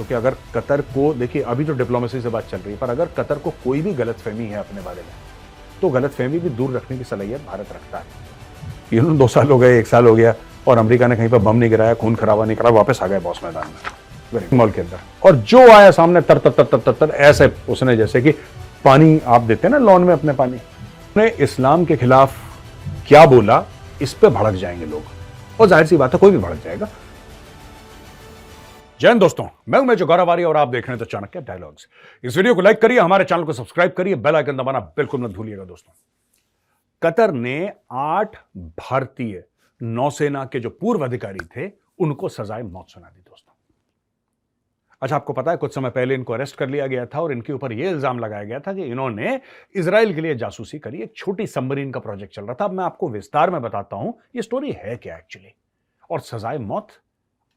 क्योंकि अगर कतर को, देखिए अभी तो डिप्लोमेसी से बात चल रही है, पर अगर कतर को कोई भी गलतफहमी है अपने बारे में, तो गलतफहमी भी दूर रखने की सलाहियत भारत रखता है। ये 2 साल हो गए, 1 साल हो गया, और अमेरिका ने कहीं पर बम नहीं गिराया, खून खराबा नहीं करा, वापस आ गए बॉस मैदान में मॉल के अंदर, और जो आया सामने तर तर तर तर तर, तर ऐसे उसने, जैसे कि पानी आप देते हैं ना लॉन में अपने पानी, उसने इस्लाम के खिलाफ क्या बोला, इस पे भड़क जाएंगे लोग, और जाहिर सी बात है कोई भी भड़क जाएगा। जय हिंद दोस्तों, मैं हूं मेजर गौरव और आप देख रहे हैं तो चाणक्य डायलॉग्स। इस वीडियो को लाइक करिए, हमारे चैनल को सब्सक्राइब करिए, बेल आइकन दबाना बिल्कुल मत भूलिएगा दोस्तों। कतर ने 8 भारतीय नौसेना के जो पूर्व अधिकारी थे उनको सजाए मौत सुना दी दोस्तों। अच्छा, आपको पता है कुछ समय पहले इनको अरेस्ट कर लिया गया था और इनके ऊपर यह इल्जाम लगाया गया था कि इन्होंने इजराइल के लिए जासूसी करी। एक छोटी सबमरीन का प्रोजेक्ट चल रहा था। अब मैं आपको विस्तार में बताता हूं ये स्टोरी है क्या एक्चुअली। और सजाए मौत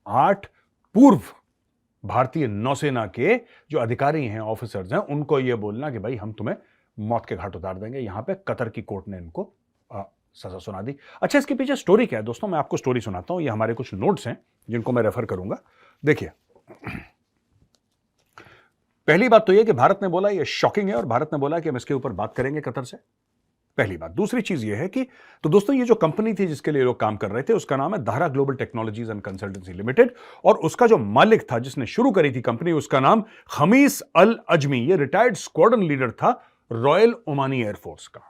8 पूर्व भारतीय नौसेना के जो अधिकारी हैं, ऑफिसर्स हैं, उनको यह बोलना कि भाई हम तुम्हें मौत के घाट उतार देंगे। यहां पे कतर की कोर्ट ने इनको सजा सुना दी। अच्छा, इसके पीछे स्टोरी क्या है दोस्तों, मैं आपको स्टोरी सुनाता हूं। ये हमारे कुछ नोट्स हैं जिनको मैं रेफर करूंगा। देखिए, पहली बात तो यह कि भारत ने बोला ये शॉकिंग है, और भारत ने बोला कि हम इसके ऊपर बात करेंगे कतर से, पहली बात। दूसरी चीज यह है कि तो दोस्तों ये जो कंपनी थी जिसके लिए लोग काम कर रहे थे उसका नाम है Dahra global technologies and consultancy limited, और उसका जो मालिक था जिसने शुरू करी थी कंपनी, उसका नाम खमीस अल अजमी, ये रिटायर्ड स्क्वाड्रन लीडर था रॉयल ओमानी एयरफोर्स का।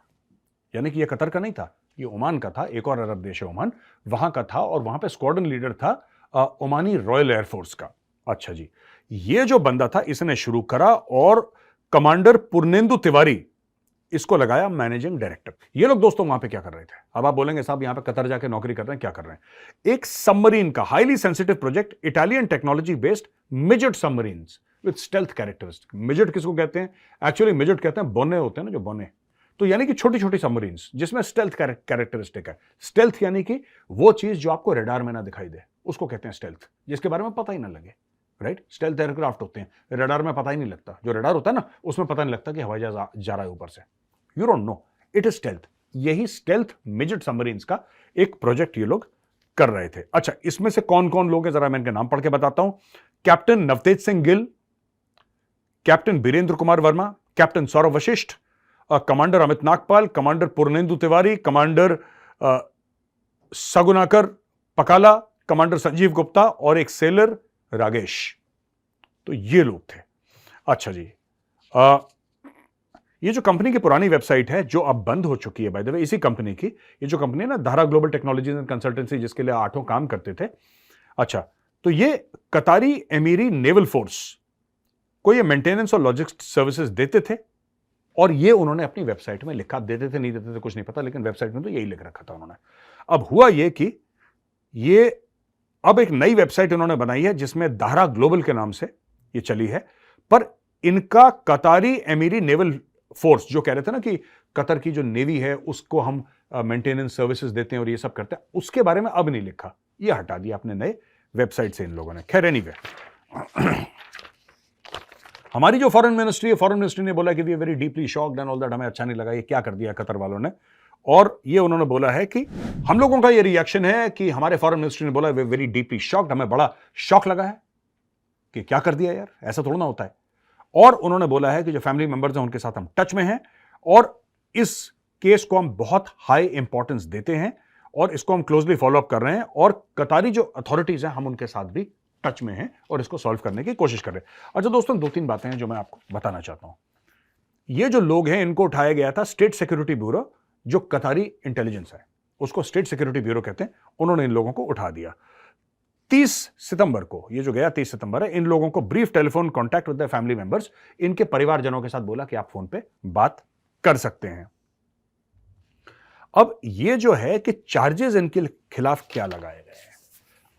यानी कि यह कतर का नहीं था, ये ओमान का था, एक और अरब देश है ओमान, वहां का था, और वहां पे स्क्वाड्रन लीडर था ओमानी रॉयल एयरफोर्स का। अच्छा जी, ये जो बंदा था इसने शुरू करा, और कमांडर पूर्णेंदु तिवारी इसको लगाया मैनेजिंग डायरेक्टर। ये लोग दोस्तों वहां पे क्या कर रहे थे? अब आप बोलेंगे साहब यहां पे कतर जाके नौकरी कर रहे हैं, क्या कर रहे हैं? एक सबमरीन का highly sensitive project, Italian technology based मिजेट submarines with stealth characteristic. मिजेट किसको कहते हैं? एक्चुअली मिजेट कहते हैं बोने होते हैं ना, जो बोने, तो यानी कि छोटी छोटी सबमरीन्स जिसमें स्टेल्थ कैरेक्टरिस्टिक है। स्टेल्थ यानी कि वो चीज जो आपको रडार में ना दिखाई दे, उसको कहते हैं स्टेल्थ, जिसके बारे में पता ही ना लगे, राइट? स्टेल्थ एयरक्राफ्ट होते हैं, रडार में पता ही नहीं लगता। जो रडार होता है ना, उसमें पता नहीं लगता कि हवाई जहाज जा रहा है ऊपर से। You don't know, it is stealth. यही स्टेल्थ मिजेट सबमरीन्स का एक प्रोजेक्ट ये लोग कर रहे थे। अच्छा, इसमें से कौन कौन लोग हैं जरा मैं इनके नाम पढ़ के बताता हूं। Captain Navtej Singh Gill, captain Birendra Kumar Verma, captain Saurabh Vashisht, commander Amit Nagpal, commander Purnendu Tiwari, commander Sugunakar Pakala, commander Sanjeev Gupta, और एक सेलर रागेश। तो ये लोग थे। अच्छा जी, ये जो कंपनी की पुरानी वेबसाइट है जो अब बंद हो चुकी है, बाय द वे, इसी कंपनी की, ये जो कंपनी है ना Dahra global technologies and consultancy, जिसके लिए 8 काम करते थे। अच्छा, तो ये कतारी एमीरी नेवल फोर्स को ये मेंटेनेंस और लॉजिस्टिक्स सर्विसेज देते थे, और ये उन्होंने अपनी वेबसाइट में लिखा। देते थे नहीं देते थे कुछ नहीं पता, लेकिन वेबसाइट में तो यही लिख रखा था उन्होंने। अब हुआ ये कि ये अब एक नई वेबसाइट उन्होंने बनाई है जिसमें दाहरा ग्लोबल के नाम से ये चली है, पर इनका कतारी एमीरी नेवल फोर्स, जो कह रहे थे ना कि कतर की जो नेवी है उसको हम मेंटेनेंस सर्विसेज देते हैं और ये सब करते हैं, उसके बारे में अब नहीं लिखा, ये हटा दिया अपने नए वेबसाइट से इन लोगों ने। खैर, एनीवे, हमारी जो फॉरेन मिनिस्ट्री ने बोला कि we are very deeply shocked and all that, हमें अच्छा नहीं लगा। ये क्या कर दिया कतर वालों ने? और ये उन्होंने बोला है कि हम लोगों का ये रिएक्शन है कि हमारे फॉरेन मिनिस्ट्री ने बोला we are very deeply shocked, हमें बड़ा शॉक लगा है कि क्या कर दिया यार, ऐसा थोड़ा ना होता है। और उन्होंने बोला है कि जो फैमिली मेंबर्स हैं उनके साथ हम टच में हैं, और इस केस को हम बहुत हाई इंपॉर्टेंस देते हैं, और इसको हम क्लोजली फॉलो अप कर रहे हैं, और कतारी जो अथॉरिटीज हैं हम उनके साथ भी टच में हैं और इसको सॉल्व करने की कोशिश कर रहे हैं। अच्छा दोस्तों, 2-3 बातें हैं जो मैं आपको बताना चाहता हूं। ये जो लोग हैं इनको उठाया गया था स्टेट सिक्योरिटी ब्यूरो, जो कतारी इंटेलिजेंस है उसको स्टेट सिक्योरिटी ब्यूरो कहते हैं, उन्होंने इन लोगों को उठा दिया। 30 सितंबर को, ये जो गया 30 सितंबर है, इन लोगों को brief telephone contact with the family members, इनके परिवारजनों के साथ बोला कि आप फोन पे बात कर सकते हैं। अब ये जो है कि चार्जेस इनके खिलाफ क्या लगाए गए हैं,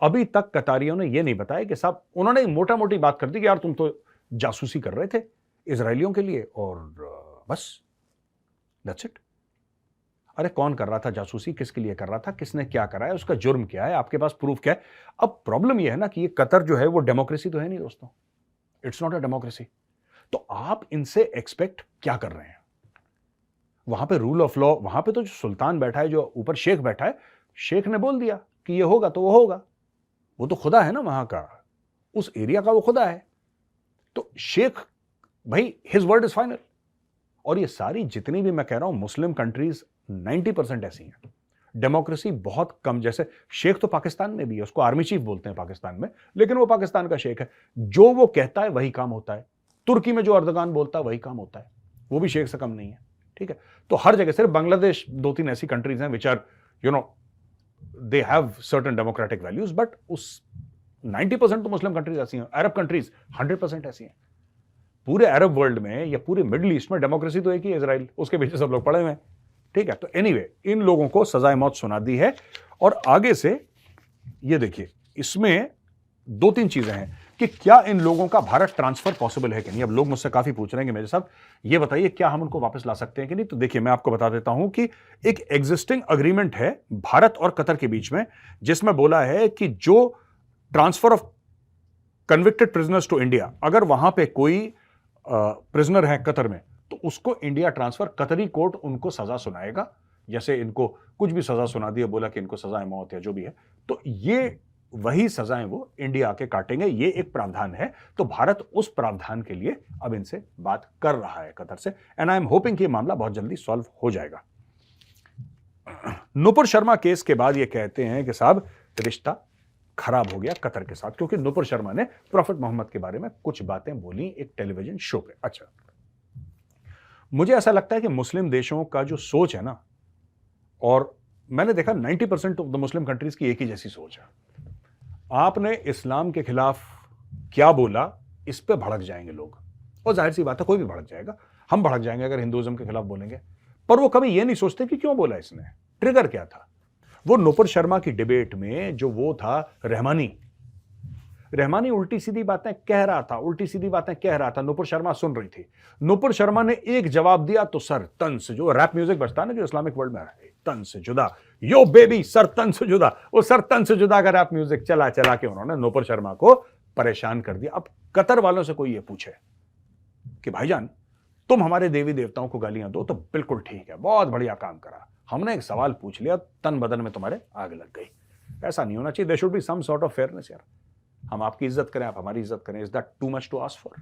अभी तक कतारियों ने यह नहीं बताया कि साहब, उन्होंने मोटा मोटी बात कर दी कि यार तुम तो जासूसी कर रहे थे इजरायलियों के लिए, और बस दैट्स इट। अरे कौन कर रहा था जासूसी, किसके लिए कर रहा था, किसने क्या करा है, उसका जुर्म क्या है, आपके पास प्रूफ क्या है? अब प्रॉब्लम यह है ना कि ये कतर जो है वो डेमोक्रेसी तो है नहीं दोस्तों, इट्स नॉट अ डेमोक्रेसी। तो आप इनसे एक्सपेक्ट क्या कर रहे हैं? वहां पे रूल ऑफ लॉ, वहां पे तो जो सुल्तान बैठा है, जो ऊपर शेख बैठा है, शेख ने बोल दिया कि ये होगा तो वो होगा। वो तो खुदा है ना वहां का, उस एरिया का वो खुदा है। तो शेख भाई हिज वर्ड इज फाइनल। और ये सारी जितनी भी मैं कह रहा हूं मुस्लिम कंट्रीज 90% ऐसी हैं, डेमोक्रेसी बहुत कम। जैसे शेख तो पाकिस्तान में भी है, उसको आर्मी चीफ बोलते हैं पाकिस्तान में, लेकिन वो पाकिस्तान का शेख है, जो वो कहता है वही काम होता है। तुर्की में जो अर्दगान बोलता है वही काम होता है, वो भी शेख से कम नहीं है। ठीक है, तो हर जगह, सिर्फ बांग्लादेश 2-3 ऐसी कंट्रीज हैं which are you know they have certain democratic values, but उस 90% तो मुस्लिम कंट्रीज ऐसी हैं। अरब कंट्रीज 100% ऐसी हैं। पूरे अरब वर्ल्ड में या पूरे मिडिल ईस्ट में डेमोक्रेसी तो एक ही इजराइल, उसके पीछे सब लोग पड़े हुए हैं। ठीक है, तो एनीवे इन लोगों को सजाए मौत सुना दी है। और आगे से ये देखिए, इसमें 2-3 चीजें हैं कि क्या इन लोगों का भारत ट्रांसफर पॉसिबल है कि नहीं। अब लोग मुझसे काफी पूछ रहे हैं कि मेरे साहब ये बताइए क्या हम उनको वापस ला सकते हैं कि नहीं। तो देखिए, मैं आपको बता देता हूं कि एक एग्जिस्टिंग अग्रीमेंट है भारत और कतर के बीच में, जिसमें बोला है कि जो transfer of convicted prisoners to India, अगर वहां पे कोई प्रिजनर है कतर में, तो उसको इंडिया ट्रांसफर, कतरी कोर्ट उनको सजा सुनाएगा। जैसे इनको कुछ भी सजा सुना दी है, बोला कि इनको सजा मौत या जो भी है, तो ये वही सजाएं वो इंडिया आके काटेंगे, ये एक प्रावधान है। तो भारत उस प्रावधान के लिए अब इनसे बात कर रहा है कतर से, एंड आई एम होपिंग कि ये मामला बहुत जल्दी सॉल्व हो जाएगा। नुपुर शर्मा केस के बाद ये कहते हैं कि साहब रिश्ता खराब हो गया कतर के साथ, क्योंकि नुपुर शर्मा ने प्रॉफिट मोहम्मद के बारे में कुछ बातें बोली एक टेलीविजन शो पे। अच्छा, मुझे ऐसा लगता है कि मुस्लिम देशों का जो सोच है ना, और मैंने देखा 90% ऑफ द मुस्लिम कंट्रीज की एक ही जैसी सोच है। आपने इस्लाम के खिलाफ क्या बोला, इस पे भड़क जाएंगे लोग, और जाहिर सी बात है कोई भी भड़क जाएगा। हम भड़क जाएंगे अगर हिंदुइज्म के खिलाफ बोलेंगे, पर वो कभी ये नहीं सोचते कि क्यों बोला इसने, ट्रिगर क्या था। वो नुपुर शर्मा की डिबेट में जो वो था रहमानी उल्टी सीधी बातें कह रहा था, उल्टी सीधी बातें कह रहा था, नुपुर शर्मा सुन रही थी। नुपुर शर्मा ने एक जवाब दिया तो सर तन से, जो रैप म्यूजिक बजता है ना जो इस्लामिक वर्ल्ड में है, तन से जुदा, यो बेबी सर तन से जुदा, वो सर तन से जुदा का रैप म्यूजिक चला चला के उन्होंने नुपुर शर्मा को परेशान कर दिया। अब कतर वालों से कोई ये पूछे कि भाईजान तुम हमारे देवी देवताओं को गालियां दो तो बिल्कुल ठीक है, बहुत बढ़िया काम करा, हमने एक सवाल पूछ लिया, तन बदन में तुम्हारे आग लग गई। ऐसा नहीं होना चाहिए। There should be some sort of fairness यार। हम आपकी इज्जत करें, आप हमारी इज्जत करें, is that too much to ask for,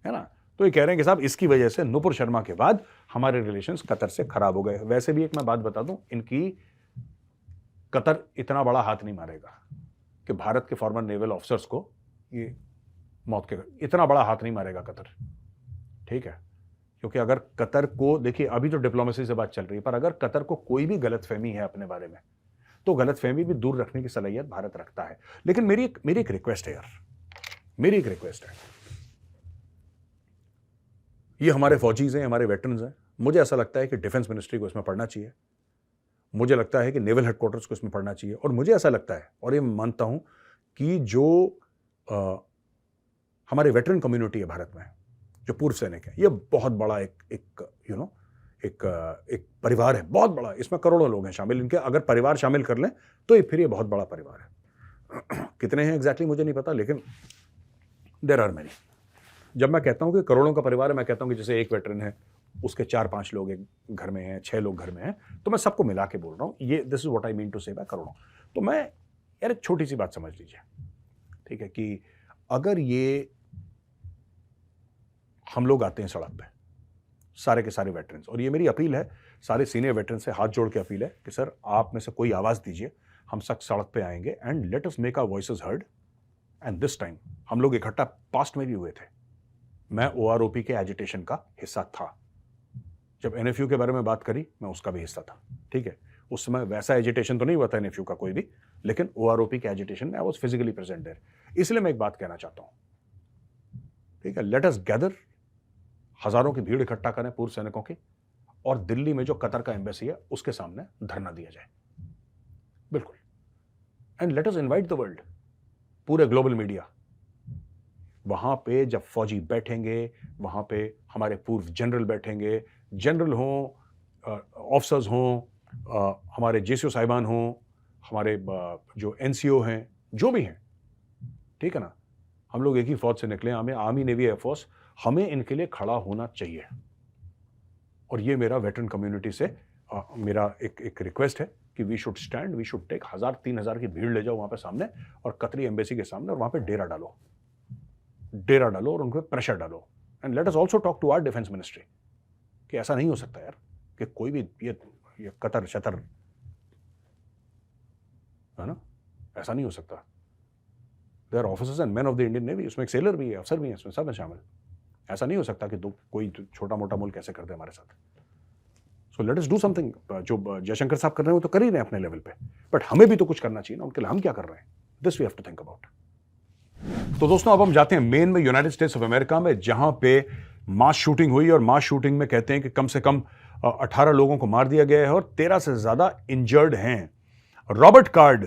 है ना। तो ये कह रहे हैं कि साहब इसकी वजह से नुपुर शर्मा के बाद हमारे रिलेशंस कतर से खराब हो गए। वैसे भी एक मैं बात बता दूं, इनकी कतर इतना बड़ा हाथ नहीं मारेगा कि भारत के फॉर्मर नेवल ऑफिसर्स को ये मौत के, इतना बड़ा हाथ नहीं मारेगा कतर। ठीक है, क्योंकि अगर कतर को, देखिए अभी तो डिप्लोमेसी से बात चल रही है, पर अगर कतर को कोई भी गलतफहमी है अपने बारे में, तो गलतफहमी भी दूर रखने की सलाहियत भारत रखता है। लेकिन मेरी एक रिक्वेस्ट है यार, मेरी एक रिक्वेस्ट है, ये हमारे फौजीज हैं, हमारे वेटरन्स हैं, मुझे ऐसा लगता है कि डिफेंस मिनिस्ट्री को इसमें पढ़ना चाहिए, मुझे लगता है कि नेवल हेडक्वार्टर्स को इसमें पढ़ना चाहिए, और मुझे ऐसा लगता है और ये मानता हूं कि जो हमारे वेटरन कम्युनिटी है भारत में, जो पूर्व सैनिक है, ये बहुत बड़ा एक परिवार है, बहुत बड़ा। इसमें करोड़ों लोग हैं शामिल, इनके अगर परिवार शामिल कर लें तो फिर ये बहुत बड़ा परिवार है। कितने हैं एग्जैक्टली मुझे नहीं पता, लेकिन देयर आर मेनी। जब मैं कहता हूं कि करोड़ों का परिवार है, मैं कहता हूं कि जैसे एक वेटरन है, उसके 4-5 लोग एक घर में हैं, 6 लोग घर में हैं, तो मैं सबको मिला के बोल रहा हूं। ये this is what I mean to say by करोड़ों। तो मैं यार एक छोटी सी बात समझ लीजिए, ठीक है, कि अगर ये हम लोग आते हैं सड़क पे, सारे के सारे वेटरन्स, और ये मेरी अपील है सारे सीनियर वेटरन से, हाथ जोड़ के अपील है कि सर आप में से कोई आवाज दीजिए, हम सब सड़क पे आएंगे and let us make our voices heard. And this time हम लोग इकट्ठा पास्ट में भी हुए थे, मैं OROP के एजिटेशन का हिस्सा था, जब NFU के बारे में बात करी मैं उसका भी हिस्सा था। ठीक है, उस समय वैसा एजिटेशन तो नहीं हुआ था NFU का कोई भी, लेकिन OROP के एजिटेशन में I was physically present there. इसलिए मैं एक बात कहना चाहता हूं, ठीक है, लेट अस गैदर, हजारों की भीड़ इकट्ठा करें पूर्व सैनिकों की, और दिल्ली में जो कतर का एम्बेसी है उसके सामने धरना दिया जाए, बिल्कुल। And let us invite the world, पूरे ग्लोबल मीडिया, वहां पे जब फौजी बैठेंगे, वहां पे हमारे पूर्व जनरल बैठेंगे, जनरल हों, ऑफिसर्स हों, हमारे JCO साहिबान हों, हमारे जो NCO हैं, जो भी हैं, ठीक है ना, हम लोग एक ही फौज से निकले, हमें आर्मी नेवी एयरफोर्स, हमें इनके लिए खड़ा होना चाहिए। और ये मेरा वेटरन कम्युनिटी से मेरा एक रिक्वेस्ट है कि we should stand, we should take 1000-3000 की भीड़ ले जाओ वहां पे सामने, और कतरी एम्बेसी के सामने, और वहां पे डेरा डालो, डेरा डालो और उन पर प्रेशर डालो। And let us also talk to our defence ministry कि ऐसा नहीं हो सकता यार कि कोई भी ये कतर शतर, है ना, ऐसा नहीं हो सकता। They are officers and man of the Indian Navy, उसमें एक सेलर भी है, अफसर भी है, इसमें सब है शामिल। ऐसा नहीं हो सकता कि कोई छोटा मोटा मुल्क ऐसे कर दे हमारे साथ। So let us do something. जो जयशंकर साहब कर रहे हैं वो तो कर ही रहे हैं अपने लेवल पे, बट हमें भी तो कुछ करना चाहिए ना, उनके लिए हम क्या कर रहे हैं, this we have to think about. तो दोस्तों अब हम जाते हैं मेन में, यूनाइटेड स्टेट्स ऑफ अमेरिका में, जहां पे मास शूटिंग हुई और मास शूटिंग में कहते हैं कि कम से कम 18 लोगों को मार दिया गया है और 13 से ज्यादा इंजर्ड हैं। रॉबर्ट कार्ड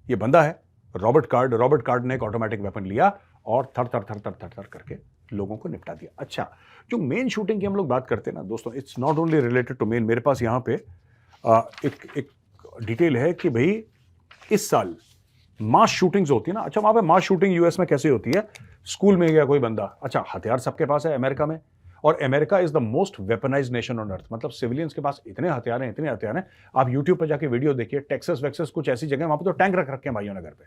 ये बंदा है, रॉबर्ट कार्ड ने एक ऑटोमेटिक वेपन लिया और थर थर थर थर थर थर करके लोगों को निपटा दिया। अच्छा, जो मेन शूटिंग की हम लोग बात करते हैं ना दोस्तों, it's not only related to men. मेरे पास यहाँ पे एक डिटेल है कि भाई इस साल मास शूटिंग्स होती है ना। अच्छा, वहां पे मास शूटिंग यूएस में कैसे होती है? स्कूल में गया कोई बंदा, अच्छा हथियार सबके पास है अमेरिका में, और America is the most weaponised nation on earth. मतलब सिविलियंस के पास इतने हथियार हैं। आप यूट्यूब पर जाके वीडियो देखिए, टेक्सास वेक्सस कुछ ऐसी जगह, वहां पे तो टैंक रख रखे हैं भाइयों ने घर पे।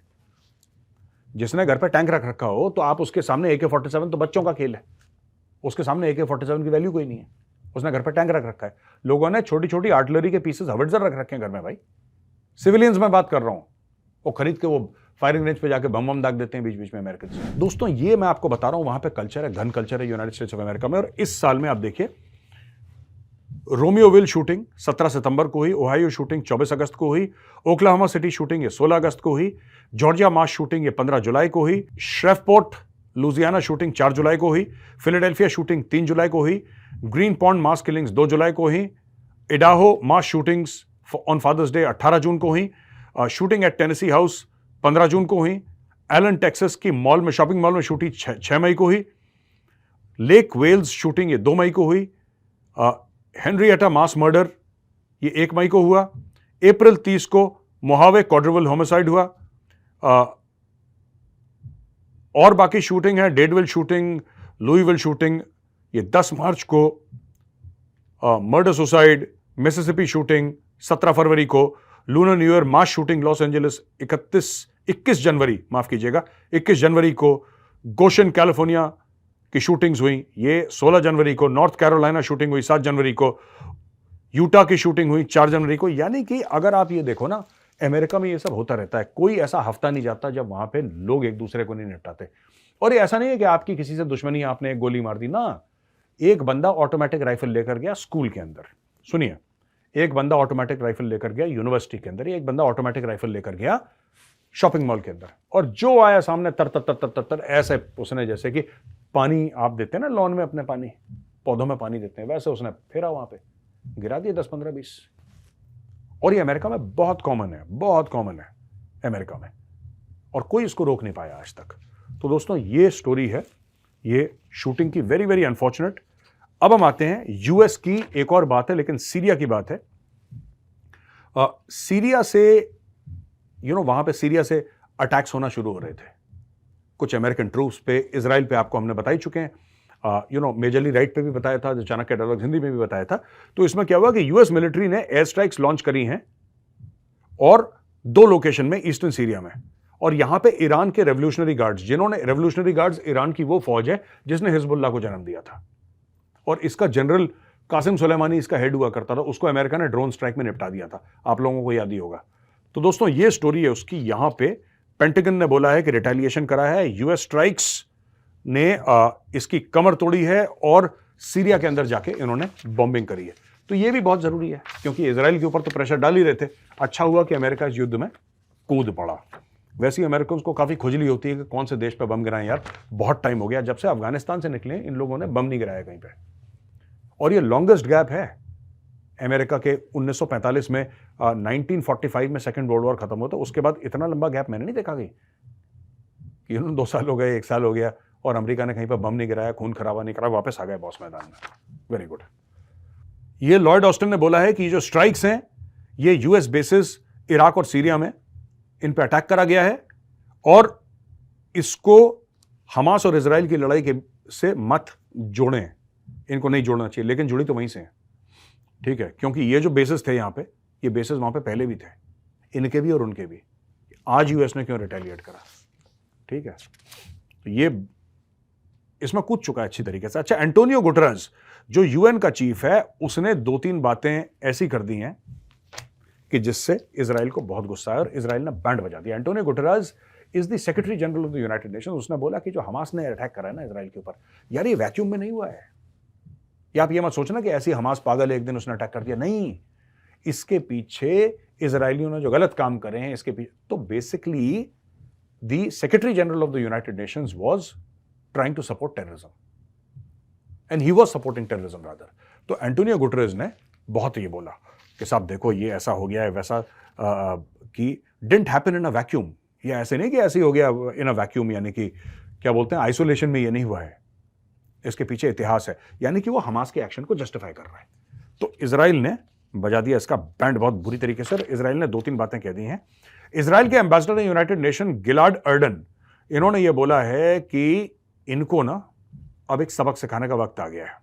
जिसने घर पे टैंक रख रखा हो तो आप उसके सामने AK-47 तो बच्चों का खेल है, उसके सामने AK-47 की वैल्यू कोई नहीं है। उसने घर पे टैंक रख रखा है। लोगों ने छोटी छोटी आर्टिलरी के पीसेस हविट्जर रख रखे हैं घर में भाई। सिविलियंस में बात कर रहा हूं, वो खरीद के वो फायरिंग रेंज पे जाके बम दाग देते हैं बीच बीच में अमेरिकन। दोस्तों ये मैं आपको बता रहा हूं, वहां पे कल्चर है, गन कल्चर है यूनाइटेड स्टेट्स ऑफ अमेरिका में। और इस साल में आप देखिए, रोमियोविल शूटिंग 17 सितंबर को हुई, ओहायो शूटिंग 24 अगस्त को हुई, ओक्लाहोमा सिटी शूटिंग ये 16 अगस्त को हुई, जॉर्जिया मास शूटिंग ये 15 जुलाई को हुई, श्रेवपोर्ट लुजियाना शूटिंग 4 जुलाई को हुई, फिलाडेल्फिया शूटिंग 3 जुलाई को हुई, ग्रीन पॉन्ड मास किलिंग्स 2 जुलाई को हुई, Idaho mass shootings on fathers day 18 जून को हुई, शूटिंग एट टेनेसी हाउस 15 जून को हुई, एलन टेक्सास की मॉल में, शॉपिंग मॉल में शूटिंग 6 मई को हुई, लेक वेल्स शूटिंग ये 2 मई को हुई, हेनरिएटा मास मर्डर ये 1 मई को हुआ, अप्रैल 30 को मोहावे क्वाड्रिवल होमिसाइड हुआ, और बाकी शूटिंग है, डेडविल शूटिंग, लुईविल शूटिंग ये 10 मार्च को, मर्डर सुसाइड, मिसिसिपी शूटिंग 17 फरवरी को, लूनर न्यू ईयर मास शूटिंग लॉस एंजलिस 21 जनवरी को, गोशन कैलिफोर्निया की शूटिंग्स हुई ये 16 जनवरी को, नॉर्थ कैरोलिना शूटिंग हुई 7 जनवरी को, यूटा की शूटिंग हुई 4 जनवरी को। यानी कि अगर आप ये देखो ना, अमेरिका में ये सब होता रहता है, कोई ऐसा हफ्ता नहीं जाता जब वहां पे लोग एक दूसरे को नहीं निपटाते। और ये ऐसा नहीं है कि आपकी किसी से दुश्मनी, आपने एक गोली मार दी ना। एक बंदा ऑटोमेटिक राइफल लेकर गया स्कूल के अंदर, सुनिए, एक बंदा ऑटोमेटिक राइफल लेकर गया यूनिवर्सिटी के अंदर, एक बंदा ऑटोमेटिक राइफल लेकर गया शॉपिंग मॉल के अंदर, और जो आया सामने तर तर तर तर तर, तर ऐसे उसने, जैसे कि पानी आप देते हैं ना लॉन में, अपने पानी पौधों में पानी देते हैं, वैसे उसने फेरा वहां पे, गिरा दिए 10 15 20। और ये अमेरिका में बहुत कॉमन है अमेरिका में, और कोई इसको रोक नहीं पाया आज तक। तो दोस्तों ये स्टोरी है ये शूटिंग की, वेरी वेरी अनफॉर्चुनेट। अब हम आते हैं यूएस की एक और बात है, लेकिन सीरिया की बात है। सीरिया से वहां पे सीरिया से अटैक्स होना शुरू हो रहे थे कुछ अमेरिकन ट्रूप्स पे, इजराइल पे आपको हमने बता ही चुके हैं, मेजरली राइट पे भी बताया था, जो चाणक्य डायलॉग हिंदी में भी बताया था। तो इसमें क्या हुआ कि यूएस मिलिट्री ने एयर स्ट्राइक्स लॉन्च करी हैं, और 2 लोकेशन में ईस्टर्न सीरिया में, और यहां पे ईरान के revolutionary guards, revolutionary guards Iran की वो फौज है जिसने हिजबुल्लाह को जन्म दिया था, और इसका जनरल कासिम सुलेमानी इसका हेड हुआ करता था, उसको अमेरिका ने ड्रोन स्ट्राइक में निपटा दिया था, आप लोगों को याद ही होगा। तो दोस्तों ये स्टोरी है उसकी। यहां पे पेंटागन ने बोला है कि रिटेलिएशन करा है, यूएस स्ट्राइक्स ने इसकी कमर तोड़ी है, और सीरिया के अंदर जाके इन्होंने बॉम्बिंग करी है। तो ये भी बहुत जरूरी है, क्योंकि इजराइल के ऊपर तो प्रेशर डाल ही रहे थे। अच्छा हुआ कि अमेरिका इस युद्ध में कूद पड़ा। वैसे ही अमेरिकन को काफी खुजली होती है कि कौन से देश पे बम गिराएं यार, बहुत टाइम हो गया, जब से अफगानिस्तान से निकले इन लोगों ने बम नहीं गिराया कहीं पे, और ये लॉन्गेस्ट गैप है अमेरिका के। 1945 में 1945 में सेकंड वर्ल्ड वॉर खत्म हुआ, तो उसके बाद इतना लंबा गैप मैंने नहीं देखा कि 2 साल हो गए, 1 साल हो गया, और अमेरिका ने कहीं पर बम नहीं गिराया, खून खराबा नहीं करा, वापस आ गए बॉस मैदान में। Very good. ये लॉयड ऑस्टिन ने बोला है कि जो स्ट्राइक्स हैं ये यूएस बेसिस इराक और सीरिया में, इन पर अटैक करा गया है, और इसको हमास और इजराइल की लड़ाई के से मत जोड़ें, इनको नहीं जोड़ना चाहिए, लेकिन जुड़ी तो वहीं से है, ठीक है, क्योंकि ये जो बेसिस थे यहाँ पे, ये बेसिस वहां पे पहले भी थे, इनके भी और उनके भी। आज यूएस ने क्यों रिटेलिएट करा, ठीक है। तो ये इसमें कूद चुका है अच्छी तरीके से। अच्छा, एंटोनियो गुटेरेस जो यूएन का चीफ है, उसने 2-3 बातें ऐसी कर दी हैं कि जिससे इजराइल को बहुत गुस्सा है और इजराइल ने बैंड बजा दिया। Antonio Guterres is the secretary general of the United Nations. उसने बोला कि जो हमास ने अटैक करा है ना इजराइल के ऊपर, यार ये वैक्यूम में नहीं हुआ है। या आप ये मत सोचना कि ऐसी हमास पागल है एक दिन उसने अटैक कर दिया, नहीं। इसके पीछे इजराइलियों ने जो गलत काम करे हैं, इसके पीछे तो basically the secretary general of the United Nations was trying to support terrorism and he was supporting terrorism rather. तो एंटोनियो गुटेरेस ने बहुत ये बोला कि साहब देखो ये ऐसा हो गया है, वैसा कि didn't happen in a vacuum. ये ऐसे नहीं कि ऐसे ही हो गया इन अ वैक्यूम, यानी कि क्या बोलते हैं आइसोलेशन में ये नहीं हुआ है, इसके पीछे इतिहास है, यानी कि वो हमास के एक्शन को जस्टिफाई कर रहा है। तो इजराइल ने बजा दिया इसका बैंड बहुत बुरी तरीके से। इजराइल ने 2-3 बातें कह दी हैं। इजराइल के एम्बेसडर यूनाइटेड नेशन गिलाड अर्डन, इन्होंने ये बोला है कि इनको ना अब एक सबक सिखाने का वक्त आ गया है।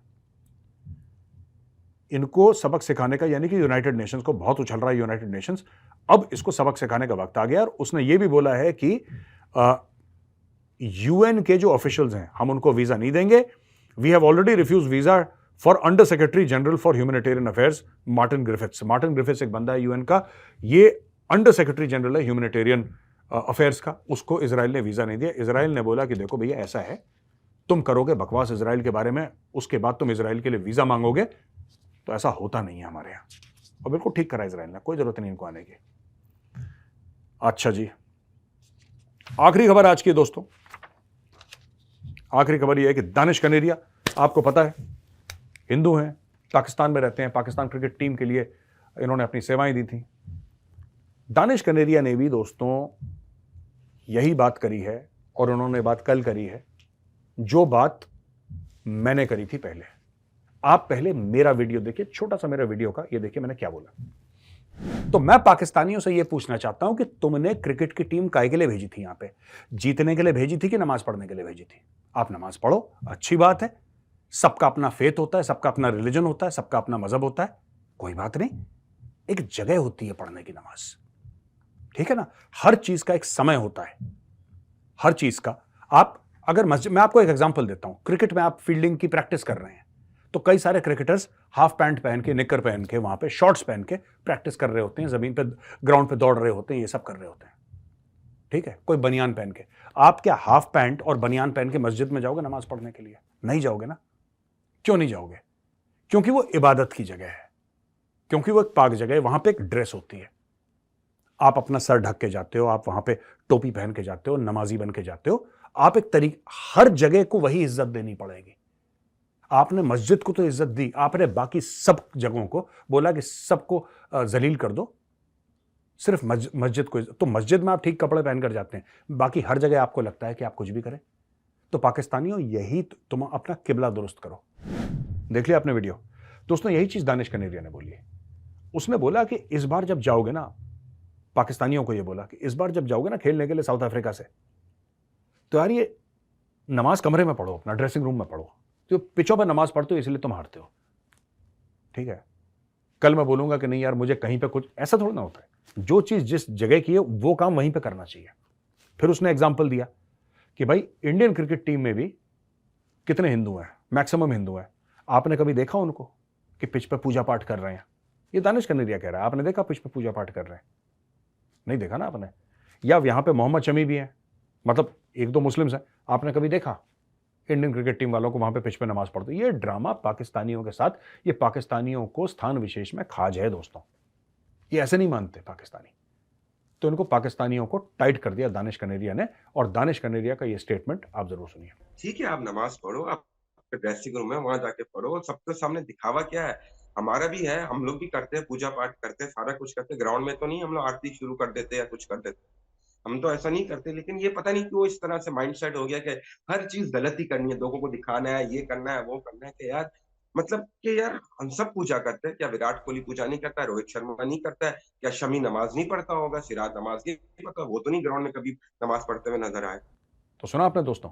इनको सबक सिखाने का, यानी कि यूनाइटेड नेशंस को बहुत उछल रहा है यूनाइटेड नेशंस, अब इसको सबक सिखाने का वक्त आ गया। और उसने ये भी बोला है कि यूएन के जो ऑफिशियल्स हैं हम उनको वीजा नहीं देंगे। We have already refuse visa for under secretary general for humanitarian affairs Martin Griffiths. Martin Griffiths एक बंदा है यूएन का, ये अंडर सेक्रेटरी जनरल है ह्यूमैनिटेरियन अफेयर्स का, उसको इजराइल ने वीजा नहीं दिया। इजराइल ने बोला कि देखो भैया ऐसा है, तुम करोगे बकवास इजराइल के बारे में, उसके बाद तुम इजराइल के लिए वीजा मांगोगे, तो ऐसा होता नहीं है हमारे यहां। और बिल्कुल ठीक करा इजराइल ने, कोई जरूरत नहीं इनको आने की। अच्छा जी, आखिरी खबर आज की दोस्तों, आखिरी खबर यह है कि दानिश कनेरिया, आपको पता है हिंदू हैं, पाकिस्तान में रहते हैं, पाकिस्तान क्रिकेट टीम के लिए इन्होंने अपनी सेवाएं दी थी। दानिश कनेरिया ने भी दोस्तों यही बात करी है, और उन्होंने बात कल करी है जो बात मैंने करी थी पहले। आप पहले मेरा वीडियो देखिए, छोटा सा मेरा वीडियो का, ये देखिए मैंने क्या बोला। तो मैं पाकिस्तानियों से ये पूछना चाहता हूं कि तुमने क्रिकेट की टीम काहे के लिए भेजी थी? यहां पे जीतने के लिए भेजी थी कि नमाज पढ़ने के लिए भेजी थी? आप नमाज पढ़ो, अच्छी बात है, सबका अपना फेथ होता है, सबका अपना रिलीजन होता है, सबका अपना मजहब होता है, कोई बात नहीं। एक जगह होती है पढ़ने की नमाज, ठीक है ना। हर चीज का एक समय होता है, हर चीज का। आप अगर मस्जिद, मैं आपको एक एग्जांपल देता हूं, क्रिकेट में आप फील्डिंग की प्रैक्टिस कर रहे हैं, तो कई सारे क्रिकेटर्स हाफ पैंट पहन के, निकर पहन के, वहां पे शॉर्ट्स पहन के प्रैक्टिस कर रहे होते हैं, जमीन पे ग्राउंड पे दौड़ रहे होते हैं, ये सब कर रहे होते हैं, ठीक है। कोई बनियान पहन के, आप क्या हाफ पैंट और बनियान पहन के मस्जिद में जाओगे नमाज पढ़ने के लिए? नहीं जाओगे ना। क्यों नहीं जाओगे? क्योंकि वो इबादत की जगह है, क्योंकि वो एक पाक जगह है, वहां पे एक ड्रेस होती है, आप अपना सर ढक के जाते हो, आप वहां पे टोपी पहन के जाते हो, नमाजी बन के जाते हो, आप एक हर जगह को वही इज्जत देनी पड़ेगी। आपने मस्जिद को तो इज्जत दी, आपने बाकी सब जगहों को बोला कि सबको जलील कर दो, सिर्फ मस्जिद को। तो मस्जिद में आप ठीक कपड़े पहनकर जाते हैं, बाकी हर जगह आपको लगता है कि आप कुछ भी करें। तो पाकिस्तानियों, यही तुम अपना किबला दुरुस्त करो। देख लिया आपने वीडियो दोस्तों, यही चीज दानिश कनेरिया ने बोली है। उसने बोला कि इस बार जब जाओगे ना, पाकिस्तानियों को यह बोला कि इस बार जब जाओगे ना खेलने के लिए साउथ अफ्रीका से, तो यार ये नमाज कमरे में पढ़ो, अपना ड्रेसिंग रूम में पढ़ो। तो पिचों पर नमाज पढ़ते हो इसलिए तुम हारते हो, ठीक है। कल मैं बोलूंगा कि नहीं यार मुझे कहीं पे कुछ, ऐसा थोड़ा ना होता है। जो चीज जिस जगह की है वो काम वहीं पे करना चाहिए। फिर उसने एग्जाम्पल दिया कि भाई इंडियन क्रिकेट टीम में भी कितने हिंदू हैं, मैक्सिमम हिंदू हैं। आपने कभी देखा उनको कि पिच पे पूजा पाठ कर रहे हैं? ये दानिश कनेरिया कह रहा है, आपने देखा पिच पे पूजा पाठ कर रहे हैं? नहीं देखा ना आपने। या यहां पे मोहम्मद शमी भी हैं, मतलब 1-2 मुस्लिम्स हैं, आपने कभी देखा इंडियन क्रिकेट टीम वालों को वहां पे पिच पे नमाज पढ़ते? ये ड्रामा पाकिस्तानियों के साथ, ये पाकिस्तानियों को स्थान विशेष में खाज है दोस्तों, ये ऐसे नहीं मानते पाकिस्तानी। तो इनको पाकिस्तानियों को टाइट कर दिया दानिश कनेरिया ने, और दानिश कनेरिया का ये स्टेटमेंट आप जरूर सुनिए। ठीक है, आप नमाज पढ़ो, आप ड्रेसिंग रूम है वहां जाके पढ़ो, सबके सामने दिखावा क्या है? हमारा भी है, हम लोग भी करते हैं, पूजा पाठ करते हैं, सारा कुछ करते हैं। ग्राउंड में तो नहीं हम लोग आरती शुरू कर देते या कुछ कर देते, हम तो ऐसा नहीं करते। लेकिन ये पता नहीं क्यों इस तरह से माइंडसेट हो गया कि हर चीज गलत ही करनी है, लोगों को दिखाना है, ये करना है, वो करना है। कि यार मतलब कि यार हम सब पूजा करते हैं, क्या विराट कोहली पूजा नहीं करता है? रोहित शर्मा नहीं करता है? क्या शमी नमाज नहीं पढ़ता होगा? सिराज नमाज नहीं पढ़ता? वो तो नहीं ग्राउंड में कभी नमाज पढ़ते हुए नजर आए। तो सुना आपने दोस्तों,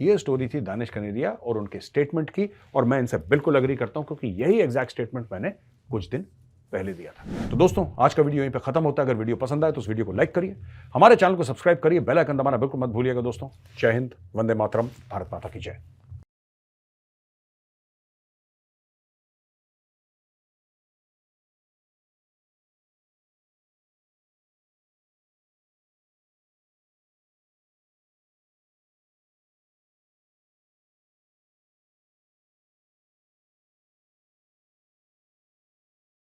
ये स्टोरी थी दानिश कनेरिया और उनके स्टेटमेंट की, और मैं इनसे बिल्कुल अग्री करता हूं, क्योंकि यही एग्जैक्ट स्टेटमेंट मैंने कुछ दिन पहले दिया था। तो दोस्तों आज का वीडियो यहीं पे खत्म होता है। अगर वीडियो पसंद आए तो उस वीडियो को लाइक करिए, हमारे चैनल को सब्सक्राइब करिए, बेल आइकन दबाना बिल्कुल मत भूलिएगा दोस्तों। जय हिंद, वंदे मातरम, भारत माता की जय।